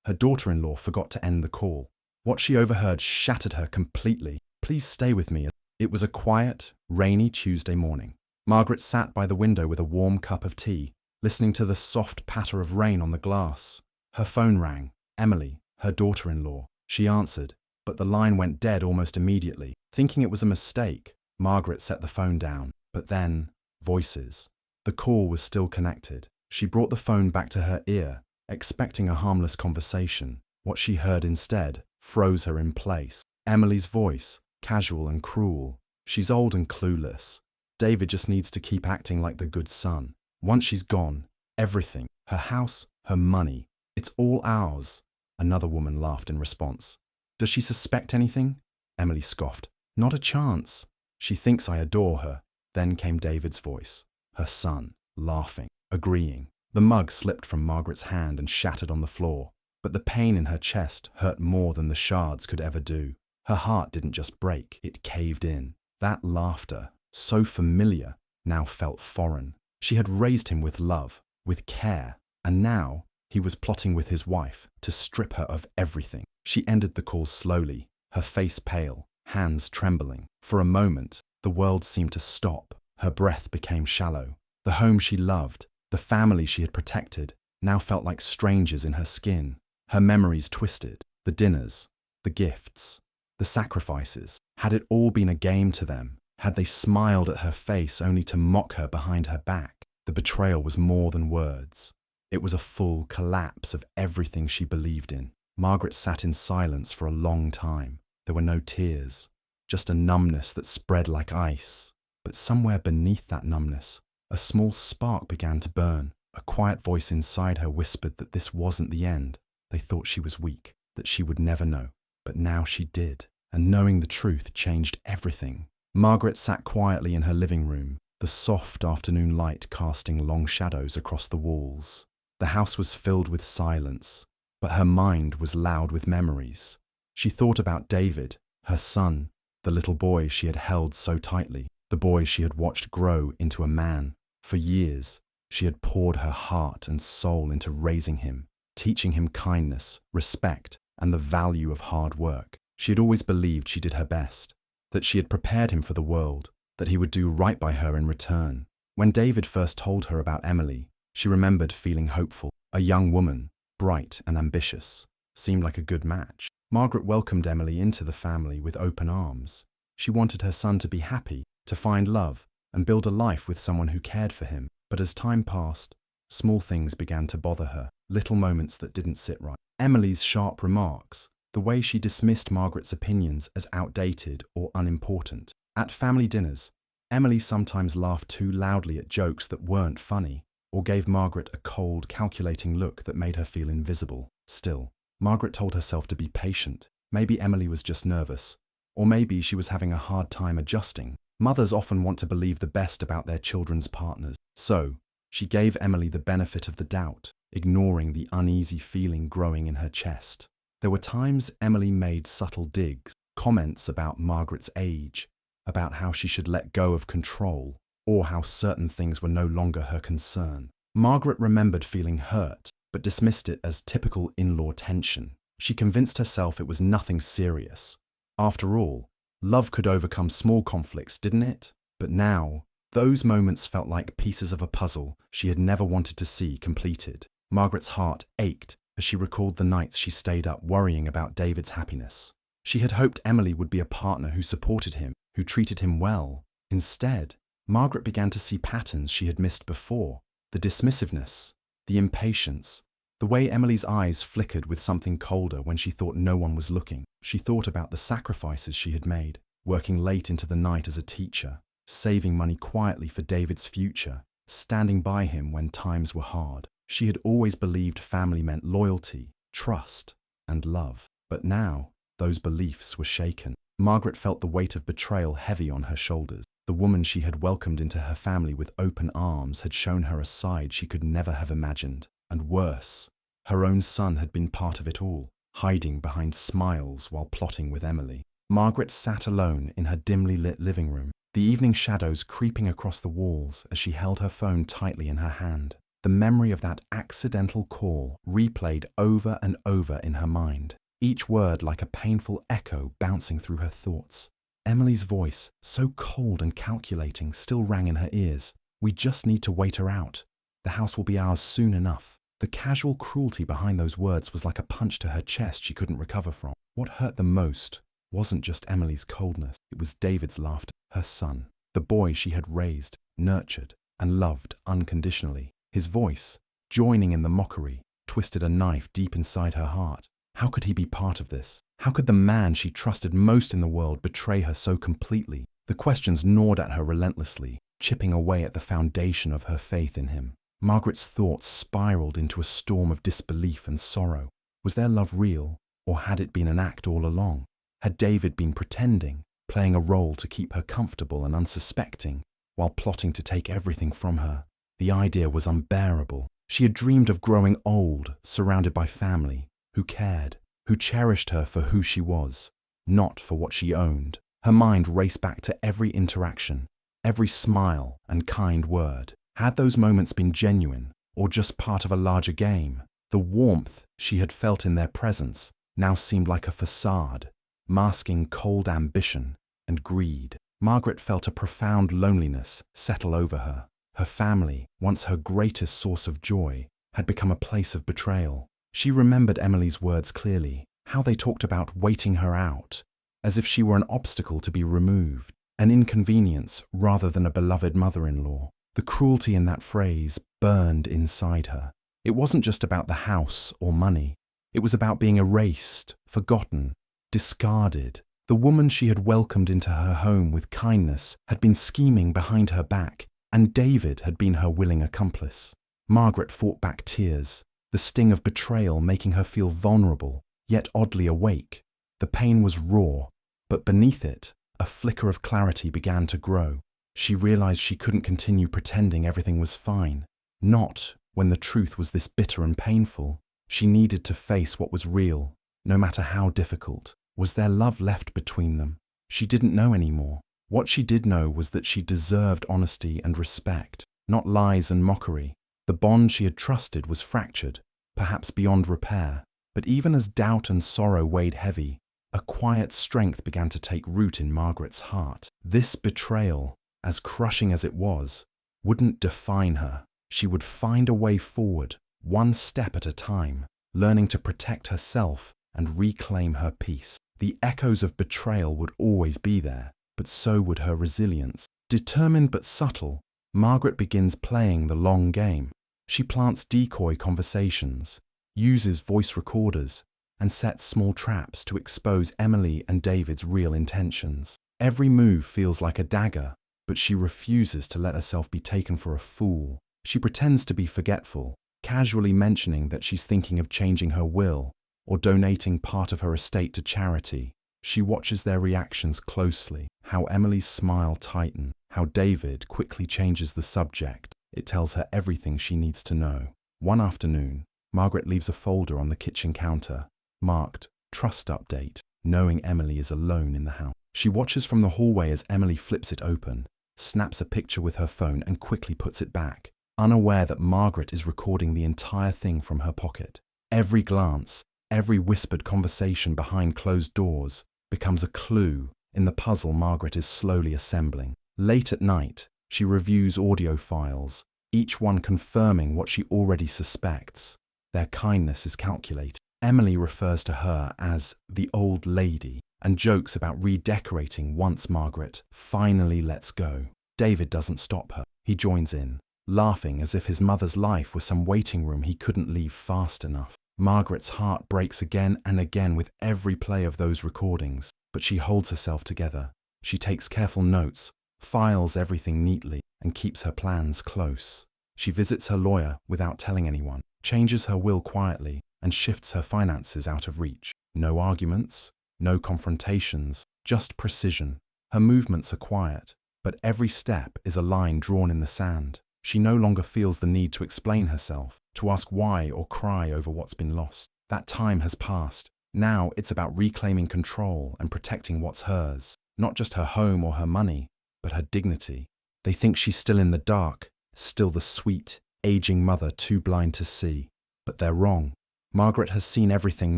Her daughter-in-law forgot to end the call. What she overheard shattered her completely. "Please stay with me." It was a quiet, rainy Tuesday morning. Margaret sat by the window with a warm cup of tea, listening to the soft patter of rain on the glass. Her phone rang. Emily, her daughter-in-law. She answered, but the line went dead almost immediately. Thinking it was a mistake, Margaret set the phone down. But then, voices. The call was still connected. She brought the phone back to her ear, expecting a harmless conversation. What she heard instead froze her in place. Emily's voice, casual and cruel. "She's old and clueless. David just needs to keep acting like the good son. Once she's gone, everything, her house, her money, it's all ours." Another woman laughed in response. "Does she suspect anything?" Emily scoffed. "Not a chance. She thinks I adore her." Then came David's voice, her son, laughing, agreeing. The mug slipped from Margaret's hand and shattered on the floor, but the pain in her chest hurt more than the shards could ever do. Her heart didn't just break, it caved in. That laughter, so familiar, now felt foreign. She had raised him with love, with care, and now he was plotting with his wife to strip her of everything. She ended the call slowly, her face pale, hands trembling. For a moment, the world seemed to stop. Her breath became shallow. The home she loved, the family she had protected, now felt like strangers in her skin. Her memories twisted. The dinners, the gifts, the sacrifices. Had it all been a game to them? Had they smiled at her face only to mock her behind her back? The betrayal was more than words. It was a full collapse of everything she believed in. Margaret sat in silence for a long time. There were no tears, just a numbness that spread like ice. But somewhere beneath that numbness, a small spark began to burn. A quiet voice inside her whispered that this wasn't the end. They thought she was weak, that she would never know. But now she did, and knowing the truth changed everything. Margaret sat quietly in her living room, the soft afternoon light casting long shadows across the walls. The house was filled with silence, but her mind was loud with memories. She thought about David, her son, the little boy she had held so tightly, the boy she had watched grow into a man. For years, she had poured her heart and soul into raising him, teaching him kindness, respect, and the value of hard work. She had always believed she did her best, that she had prepared him for the world, that he would do right by her in return. When David first told her about Emily, she remembered feeling hopeful. A young woman, bright and ambitious, seemed like a good match. Margaret welcomed Emily into the family with open arms. She wanted her son to be happy, to find love, and build a life with someone who cared for him. But as time passed, small things began to bother her, little moments that didn't sit right. Emily's sharp remarks, the way she dismissed Margaret's opinions as outdated or unimportant. At family dinners, Emily sometimes laughed too loudly at jokes that weren't funny, or gave Margaret a cold, calculating look that made her feel invisible. Still, Margaret told herself to be patient. Maybe Emily was just nervous, or maybe she was having a hard time adjusting. Mothers often want to believe the best about their children's partners. So, she gave Emily the benefit of the doubt, ignoring the uneasy feeling growing in her chest. There were times Emily made subtle digs, comments about Margaret's age, about how she should let go of control, or how certain things were no longer her concern. Margaret remembered feeling hurt, but dismissed it as typical in-law tension. She convinced herself it was nothing serious. After all, love could overcome small conflicts, didn't it? But now, those moments felt like pieces of a puzzle she had never wanted to see completed. Margaret's heart ached as she recalled the nights she stayed up worrying about David's happiness. She had hoped Emily would be a partner who supported him, who treated him well. Instead, Margaret began to see patterns she had missed before. The dismissiveness, the impatience, the way Emily's eyes flickered with something colder when she thought no one was looking. She thought about the sacrifices she had made, working late into the night as a teacher, saving money quietly for David's future, standing by him when times were hard. She had always believed family meant loyalty, trust, and love. But now, those beliefs were shaken. Margaret felt the weight of betrayal heavy on her shoulders. The woman she had welcomed into her family with open arms had shown her a side she could never have imagined. And worse, her own son had been part of it all, hiding behind smiles while plotting with Emily. Margaret sat alone in her dimly lit living room, the evening shadows creeping across the walls as she held her phone tightly in her hand. The memory of that accidental call replayed over and over in her mind, each word like a painful echo bouncing through her thoughts. Emily's voice, so cold and calculating, still rang in her ears. "We just need to wait her out. The house will be ours soon enough." The casual cruelty behind those words was like a punch to her chest she couldn't recover from. What hurt the most wasn't just Emily's coldness, it was David's laughter, her son, the boy she had raised, nurtured, and loved unconditionally. His voice, joining in the mockery, twisted a knife deep inside her heart. How could he be part of this? How could the man she trusted most in the world betray her so completely? The questions gnawed at her relentlessly, chipping away at the foundation of her faith in him. Margaret's thoughts spiraled into a storm of disbelief and sorrow. Was their love real, or had it been an act all along? Had David been pretending, playing a role to keep her comfortable and unsuspecting, while plotting to take everything from her? The idea was unbearable. She had dreamed of growing old, surrounded by family, who cared, who cherished her for who she was, not for what she owned. Her mind raced back to every interaction, every smile and kind word. Had those moments been genuine, or just part of a larger game? The warmth she had felt in their presence now seemed like a facade, masking cold ambition and greed. Margaret felt a profound loneliness settle over her. Her family, once her greatest source of joy, had become a place of betrayal. She remembered Emily's words clearly, how they talked about waiting her out, as if she were an obstacle to be removed, an inconvenience rather than a beloved mother-in-law. The cruelty in that phrase burned inside her. It wasn't just about the house or money. It was about being erased, forgotten, discarded. The woman she had welcomed into her home with kindness had been scheming behind her back, and David had been her willing accomplice. Margaret fought back tears, the sting of betrayal making her feel vulnerable, yet oddly awake. The pain was raw, but beneath it, a flicker of clarity began to grow. She realized she couldn't continue pretending everything was fine. Not when the truth was this bitter and painful. She needed to face what was real, no matter how difficult. Was there love left between them? She didn't know anymore. What she did know was that she deserved honesty and respect, not lies and mockery. The bond she had trusted was fractured, perhaps beyond repair. But even as doubt and sorrow weighed heavy, a quiet strength began to take root in Margaret's heart. This betrayal, as crushing as it was, wouldn't define her. She would find a way forward, one step at a time, learning to protect herself and reclaim her peace. The echoes of betrayal would always be there, but so would her resilience. Determined but subtle, Margaret begins playing the long game. She plants decoy conversations, uses voice recorders, and sets small traps to expose Emily and David's real intentions. Every move feels like a dagger, but she refuses to let herself be taken for a fool. She pretends to be forgetful, casually mentioning that she's thinking of changing her will or donating part of her estate to charity. She watches their reactions closely, how Emily's smile tightens, how David quickly changes the subject. It tells her everything she needs to know. One afternoon, Margaret leaves a folder on the kitchen counter, marked "Trust Update," knowing Emily is alone in the house. She watches from the hallway as Emily flips it open, snaps a picture with her phone and quickly puts it back, unaware that Margaret is recording the entire thing from her pocket. Every glance, every whispered conversation behind closed doors becomes a clue in the puzzle Margaret is slowly assembling. Late at night, she reviews audio files, each one confirming what she already suspects. Their kindness is calculated. Emily refers to her as the old lady and jokes about redecorating once Margaret finally lets go. David doesn't stop her. He joins in, laughing as if his mother's life was some waiting room he couldn't leave fast enough. Margaret's heart breaks again and again with every play of those recordings, but she holds herself together. She takes careful notes, files everything neatly, and keeps her plans close. She visits her lawyer without telling anyone, changes her will quietly, and shifts her finances out of reach. No arguments, no confrontations, just precision. Her movements are quiet, but every step is a line drawn in the sand. She no longer feels the need to explain herself, to ask why or cry over what's been lost. That time has passed. Now it's about reclaiming control and protecting what's hers. Not just her home or her money, but her dignity. They think she's still in the dark, still the sweet, aging mother too blind to see. But they're wrong. Margaret has seen everything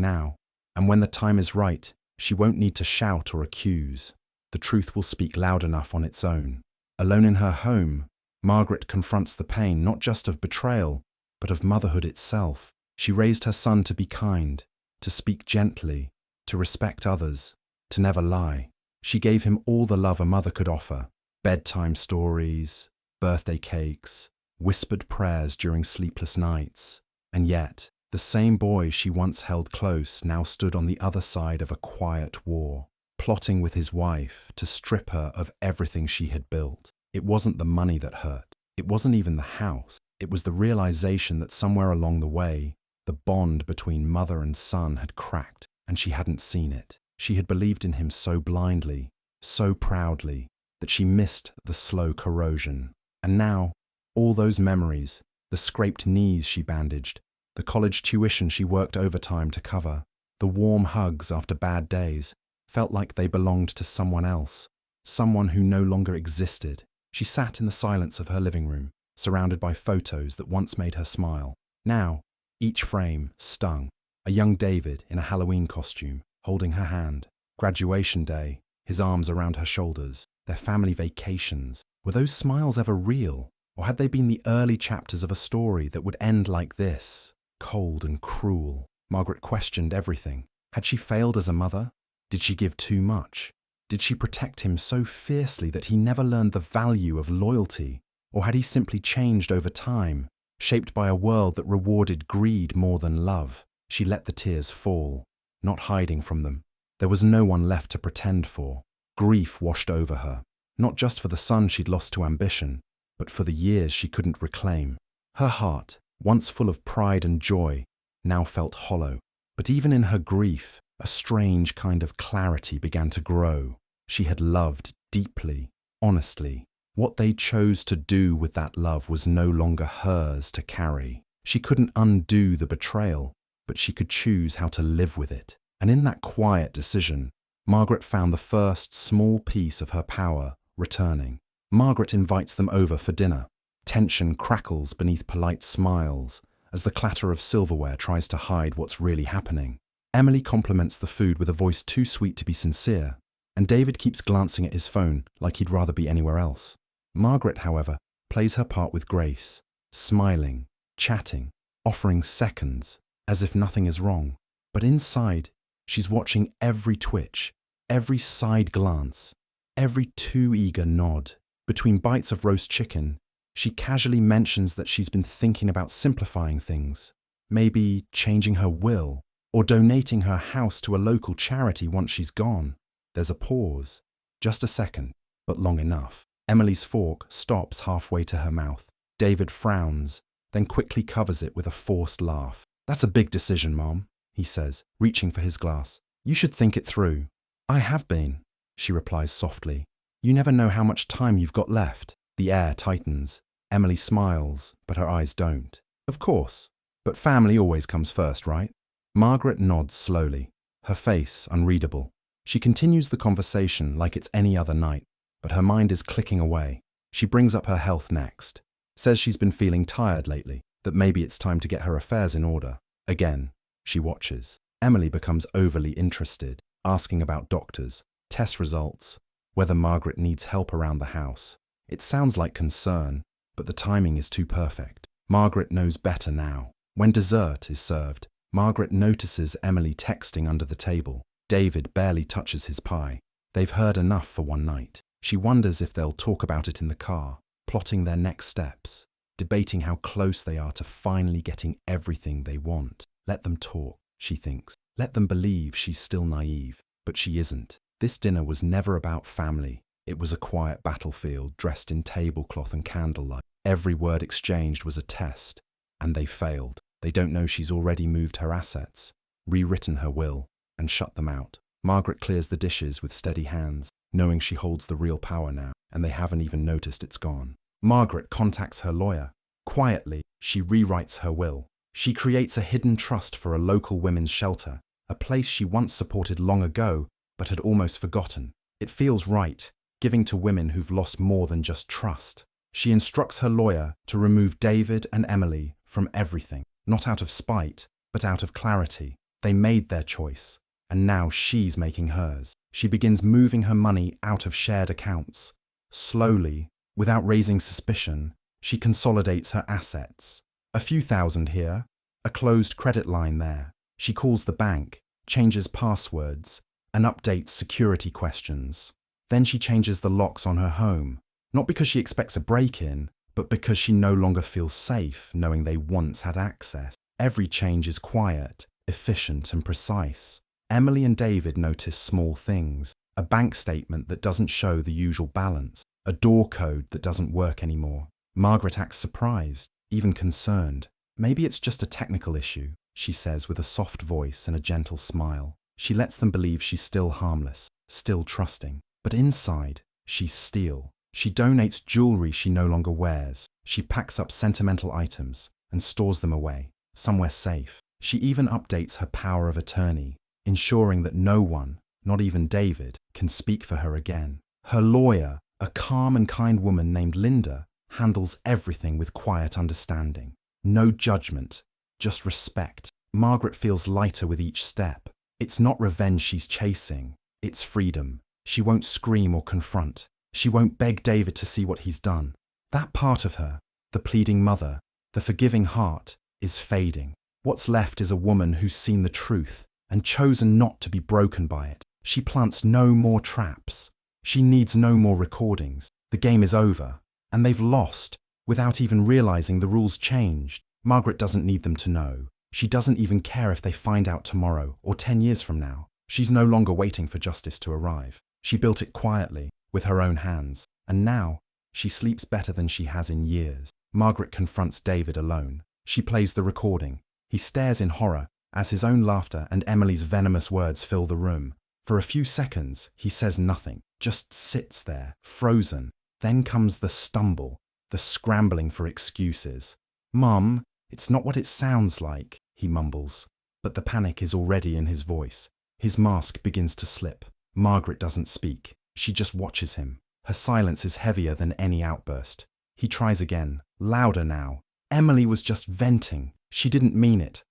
now, and when the time is right, she won't need to shout or accuse. The truth will speak loud enough on its own. Alone in her home, Margaret confronts the pain not just of betrayal, but of motherhood itself. She raised her son to be kind, to speak gently, to respect others, to never lie. She gave him all the love a mother could offer: bedtime stories, birthday cakes, whispered prayers during sleepless nights. And yet, the same boy she once held close now stood on the other side of a quiet war, plotting with his wife to strip her of everything she had built. It wasn't the money that hurt. It wasn't even the house. It was the realization that somewhere along the way, the bond between mother and son had cracked, and she hadn't seen it. She had believed in him so blindly, so proudly, that she missed the slow corrosion. And now, all those memories, the scraped knees she bandaged, the college tuition she worked overtime to cover, the warm hugs after bad days, felt like they belonged to someone else, someone who no longer existed. She sat in the silence of her living room, surrounded by photos that once made her smile. Now, each frame stung. A young David in a Halloween costume, holding her hand. Graduation day, his arms around her shoulders. Their family vacations. Were those smiles ever real? Or had they been the early chapters of a story that would end like this? Cold and cruel. Margaret questioned everything. Had she failed as a mother? Did she give too much? Did she protect him so fiercely that he never learned the value of loyalty? Or had he simply changed over time, shaped by a world that rewarded greed more than love? She let the tears fall, not hiding from them. There was no one left to pretend for. Grief washed over her, not just for the son she'd lost to ambition, but for the years she couldn't reclaim. Her heart, once full of pride and joy, now felt hollow. But even in her grief, a strange kind of clarity began to grow. She had loved deeply, honestly. What they chose to do with that love was no longer hers to carry. She couldn't undo the betrayal, but she could choose how to live with it. And in that quiet decision, Margaret found the first small piece of her power returning. Margaret invites them over for dinner. Tension crackles beneath polite smiles as the clatter of silverware tries to hide what's really happening. Emily compliments the food with a voice too sweet to be sincere, and David keeps glancing at his phone like he'd rather be anywhere else. Margaret, however, plays her part with grace, smiling, chatting, offering seconds, as if nothing is wrong. But inside, she's watching every twitch, every side glance, every too eager nod. Between bites of roast chicken, she casually mentions that she's been thinking about simplifying things, maybe changing her will, or donating her house to a local charity once she's gone. There's a pause, just a second, but long enough. Emily's fork stops halfway to her mouth. David frowns, then quickly covers it with a forced laugh. "That's a big decision, Mom," he says, reaching for his glass. "You should think it through." "I have been," she replies softly. "You never know how much time you've got left." The air tightens. Emily smiles, but her eyes don't. "Of course, but family always comes first, right?" Margaret nods slowly, her face unreadable. She continues the conversation like it's any other night, but her mind is clicking away. She brings up her health next, says she's been feeling tired lately, that maybe it's time to get her affairs in order. Again, she watches. Emily becomes overly interested, asking about doctors, test results, whether Margaret needs help around the house. It sounds like concern, but the timing is too perfect. Margaret knows better now. When dessert is served, Margaret notices Emily texting under the table. David barely touches his pie. They've heard enough for one night. She wonders if they'll talk about it in the car, plotting their next steps, debating how close they are to finally getting everything they want. Let them talk, she thinks. Let them believe she's still naive, but she isn't. This dinner was never about family. It was a quiet battlefield dressed in tablecloth and candlelight. Every word exchanged was a test, and they failed. They don't know she's already moved her assets, rewritten her will, and shut them out. Margaret clears the dishes with steady hands, knowing she holds the real power now, and they haven't even noticed it's gone. Margaret contacts her lawyer. Quietly, she rewrites her will. She creates a hidden trust for a local women's shelter, a place she once supported long ago, but had almost forgotten. It feels right, giving to women who've lost more than just trust. She instructs her lawyer to remove David and Emily from everything, not out of spite, but out of clarity. They made their choice, and now she's making hers. She begins moving her money out of shared accounts. Slowly, without raising suspicion, she consolidates her assets. A few thousand here, a closed credit line there. She calls the bank, changes passwords, and updates security questions. Then she changes the locks on her home, not because she expects a break-in, but because she no longer feels safe knowing they once had access. Every change is quiet, efficient, and precise. Emily and David notice small things: a bank statement that doesn't show the usual balance, a door code that doesn't work anymore. Margaret acts surprised, even concerned. Maybe it's just a technical issue, she says with a soft voice and a gentle smile. She lets them believe she's still harmless, still trusting. But inside, she's steel. She donates jewelry she no longer wears. She packs up sentimental items and stores them away, somewhere safe. She even updates her power of attorney, ensuring that no one, not even David, can speak for her again. Her lawyer, a calm and kind woman named Linda, handles everything with quiet understanding. No judgment, just respect. Margaret feels lighter with each step. It's not revenge she's chasing, it's freedom. She won't scream or confront. She won't beg David to see what he's done. That part of her, the pleading mother, the forgiving heart, is fading. What's left is a woman who's seen the truth and chosen not to be broken by it. She plants no more traps. She needs no more recordings. The game is over, and they've lost, without even realizing the rules changed. Margaret doesn't need them to know. She doesn't even care if they find out tomorrow or 10 years from now. She's no longer waiting for justice to arrive. She built it quietly, with her own hands, and now she sleeps better than she has in years. Margaret confronts David alone. She plays the recording. He stares in horror as his own laughter and Emily's venomous words fill the room. For a few seconds, he says nothing, just sits there, frozen. Then comes the stumble, the scrambling for excuses. "Mum, it's not what it sounds like," he mumbles, but the panic is already in his voice. His mask begins to slip. Margaret doesn't speak. She just watches him. Her silence is heavier than any outburst. He tries again, louder now. "Emily was just venting. She didn't mean it.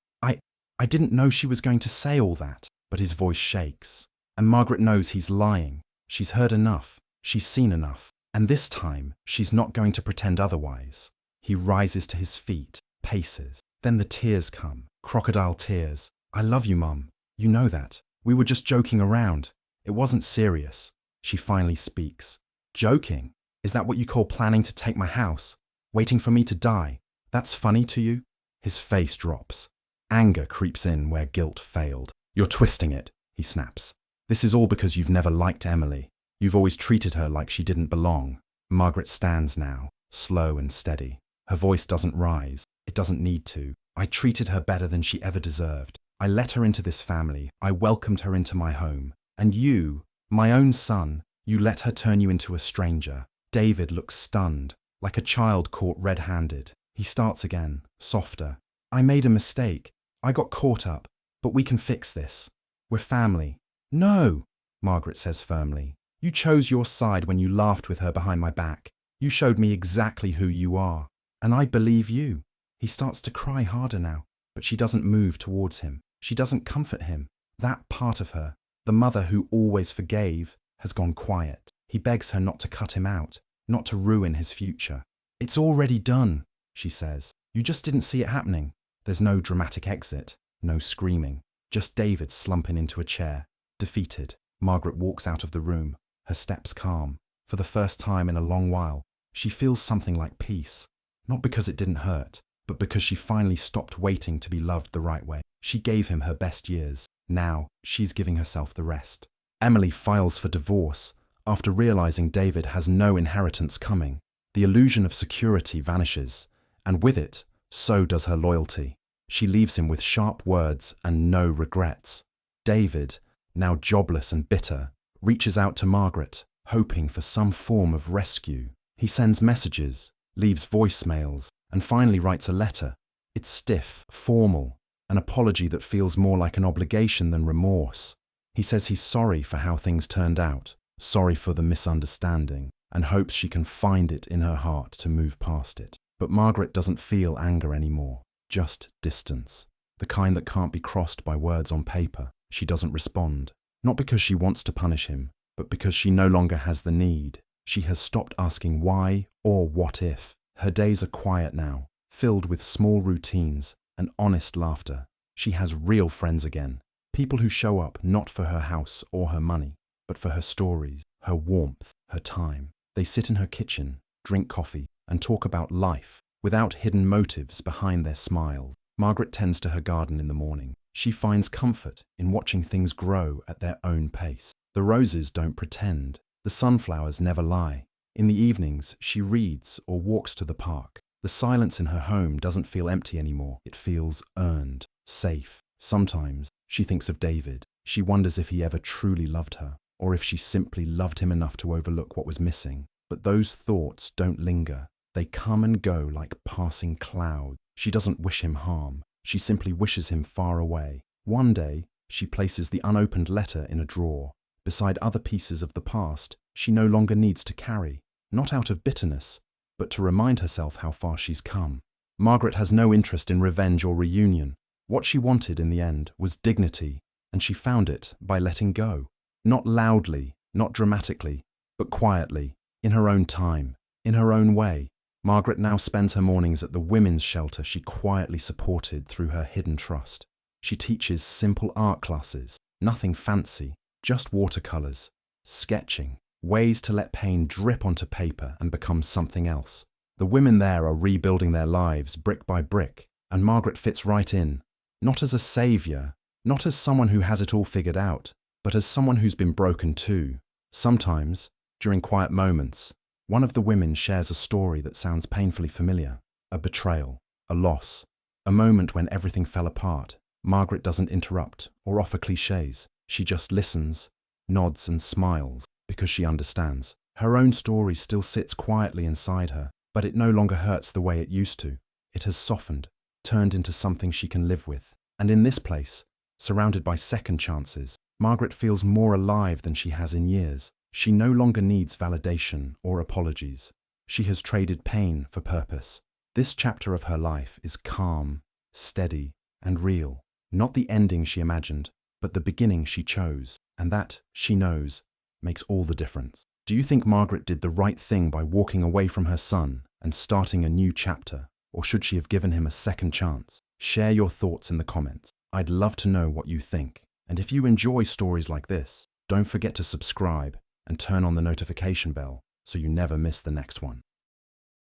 I didn't know she was going to say all that." But his voice shakes. And Margaret knows he's lying. She's heard enough. She's seen enough. And this time, she's not going to pretend otherwise. He rises to his feet, paces. Then the tears come. Crocodile tears. "I love you, Mum. You know that. We were just joking around. It wasn't serious." She finally speaks. "Joking? Is that what you call planning to take my house? Waiting for me to die? That's funny to you?" His face drops. Anger creeps in where guilt failed. "You're twisting it," he snaps. "This is all because you've never liked Emily. You've always treated her like she didn't belong." Margaret stands now, slow and steady. Her voice doesn't rise. It doesn't need to. "I treated her better than she ever deserved. I let her into this family. I welcomed her into my home. And you, my own son, you let her turn you into a stranger." David looks stunned, like a child caught red-handed. He starts again, softer. "I made a mistake. I got caught up, but we can fix this. We're family." "No," Margaret says firmly. "You chose your side when you laughed with her behind my back. You showed me exactly who you are, and I believe you." He starts to cry harder now, but she doesn't move towards him. She doesn't comfort him. That part of her, the mother who always forgave, has gone quiet. He begs her not to cut him out, not to ruin his future. "It's already done," she says. "You just didn't see it happening." There's no dramatic exit, no screaming, just David slumping into a chair, defeated. Margaret walks out of the room, her steps calm. For the first time in a long while, she feels something like peace. Not because it didn't hurt, but because she finally stopped waiting to be loved the right way. She gave him her best years. Now, she's giving herself the rest. Emily files for divorce after realizing David has no inheritance coming. The illusion of security vanishes, and with it, so does her loyalty. She leaves him with sharp words and no regrets. David, now jobless and bitter, reaches out to Margaret, hoping for some form of rescue. He sends messages, leaves voicemails, and finally writes a letter. It's stiff, formal, an apology that feels more like an obligation than remorse. He says he's sorry for how things turned out, sorry for the misunderstanding. and hopes she can find it in her heart to move past it. But Margaret doesn't feel anger anymore, just distance. The kind that can't be crossed by words on paper. She doesn't respond, not because she wants to punish him, but because she no longer has the need. She has stopped asking why or what if. Her days are quiet now, filled with small routines and honest laughter. She has real friends again, people who show up not for her house or her money, but for her stories, her warmth, her time. They sit in her kitchen, drink coffee, and talk about life, without hidden motives behind their smiles. Margaret tends to her garden in the morning. She finds comfort in watching things grow at their own pace. The roses don't pretend. The sunflowers never lie. In the evenings, she reads or walks to the park. The silence in her home doesn't feel empty anymore. It feels earned, safe. Sometimes she thinks of David. She wonders if he ever truly loved her, or if she simply loved him enough to overlook what was missing. But those thoughts don't linger. They come and go like passing clouds. She doesn't wish him harm. She simply wishes him far away. One day, she places the unopened letter in a drawer. Beside other pieces of the past she no longer needs to carry, not out of bitterness, but to remind herself how far she's come. Margaret has no interest in revenge or reunion. What she wanted in the end was dignity, and she found it by letting go. Not loudly, not dramatically, but quietly, in her own time, in her own way. Margaret now spends her mornings at the women's shelter she quietly supported through her hidden trust. She teaches simple art classes, nothing fancy, just watercolors, sketching, ways to let pain drip onto paper and become something else. The women there are rebuilding their lives brick by brick, and Margaret fits right in, not as a savior, not as someone who has it all figured out, but as someone who's been broken too. Sometimes, during quiet moments, one of the women shares a story that sounds painfully familiar. A betrayal, a loss, a moment when everything fell apart. Margaret doesn't interrupt or offer cliches. She just listens, nods and smiles, because she understands. Her own story still sits quietly inside her, but it no longer hurts the way it used to. It has softened, turned into something she can live with. And in this place, surrounded by second chances, Margaret feels more alive than she has in years. She no longer needs validation or apologies. She has traded pain for purpose. This chapter of her life is calm, steady, and real. Not the ending she imagined, but the beginning she chose. And that, she knows, makes all the difference. Do you think Margaret did the right thing by walking away from her son and starting a new chapter? Or should she have given him a second chance? Share your thoughts in the comments. I'd love to know what you think. And if you enjoy stories like this, don't forget to subscribe and turn on the notification bell so you never miss the next one.